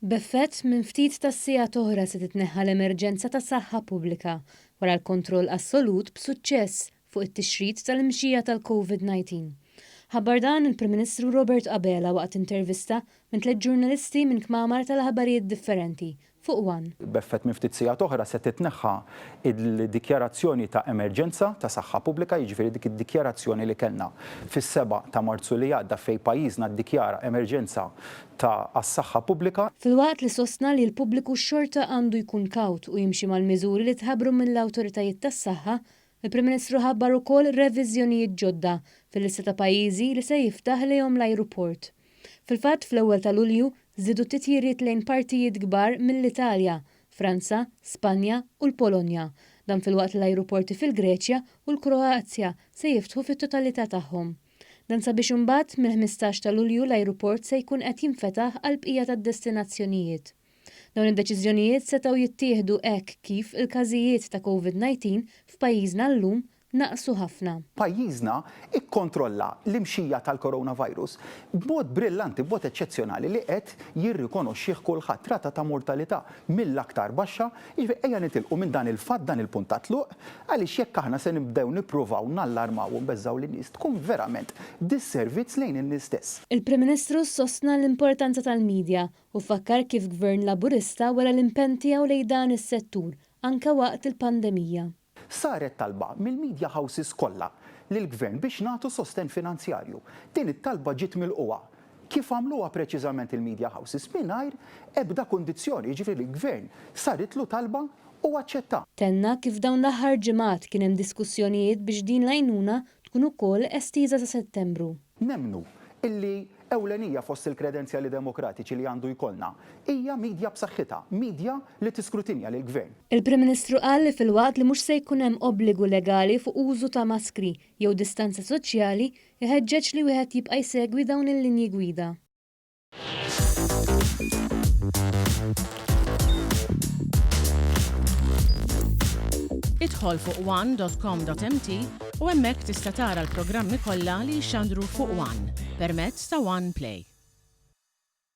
B'effett minn ftit tas-sigħat oħra se titneħħa l-emerġenza ta' saħħa pubblika wara l-kontroll assolut b'suċċess fuq it-tixrid tal-imxija tal-COVID-19. Ħabbar dan il-Prim Ministru Robert Abela waqt intervista minn 3 ġurnalisti minn kmamar tal-aħbarijiet differenti fuq One. B'effett minn ftit sigħat oħra se titneħħa il-dikjarazzjoni ta' emerġenza ta' saħħa pubblika, jiġifieri dik id-dikjarazzjoni li kellna fis-7 ta' Marzu li għadda fejn pajjiżna ddikjara emerġenza ta' għas-saħħa pubblika. Filwaqt li sostna li l-pubbliku xorta għandu jkun kawt u jimxi mal-miżuri li tħabbru mill-awtoritajiet tas-saħħa, il-Prim Ministru ħabbar ukoll reviżjonijiet ġodda fil-lista ta' pajjiżi li se jiftaħ lejhom l-ajruport. Fil-fatt fl-ewwel ta' Lulju żidu titjiriet lejn partijiet kbar mill-Italja, Franza, Spanja u l-Polonja. Dan filwaqt l-ajruporti fil-Greċja u l-Kroazja se jiftħu fit-totalità tagħhom. Dan sabiex imbagħad mill-15 ta' Lulju l-ajruport se jkun qed jinfetaħ għal bqija tad-destinazzjonijiet. Dawn id-deċiżjonijiet setgħu jittieħdu hekk kif il-każijiet ta' COVID-19 f'pajjiżna llum naqsu ħafna. Pajjiżna ikkontrolla l-imxija tal-coronavirus b'mod brillanti, b'mod eċċezzjonali li qed jirrikonoxxih kulħadd rata ta' mortalità mill-aktar baxxa, jiġifieri ejja nitilqu minn dan il-fatt dan il-punt ta' tluq għaliex jekk aħna se nibdew nippruvaw nallarmaw u nbeżżaw lin-nies tkun verament disservizz lejn in-nies stess. Il-Prim Ministru sostna l-importanza tal-midja u fakkar kif Gvern Laburista wara l-impenn tiegħu lejn dan is-settur anke waqt il-pandemija. Saret talba mill-media houses kollha lill-Gvern biex nagħtu sosten finanzjarju. Din it-talba ġiet milquha. Kif għamluha preċiżament il-media houses mingħajr ebda kundizzjoni, jiġifieri l-Gvern saritlu talba u aċċetta. Tenna kif dawn l-aħħar ġimgħat kien hemm diskussjonijiet biex din l-għajnuna tkun ukoll estiża sa' Settembru. Nemmnu illi ewlenija fost il-kredenzjali demokratiċi li għandu jkollna hija midja b'saħħitha, midja li tiskrutinja lill gvern. Il-Prim Ministru qal li filwaqt li mhux se jkun hemm obbligu legali fuq użu ta' maskri jew distanza soċjali iħeġġeġ li wieħed jibqa' jsegwi dawn il-linji gwida. Idħol fuq one.com.mt u hemmhekk tista' tara l-programmi kollha li jxandru fuq One permezz ta' One Play.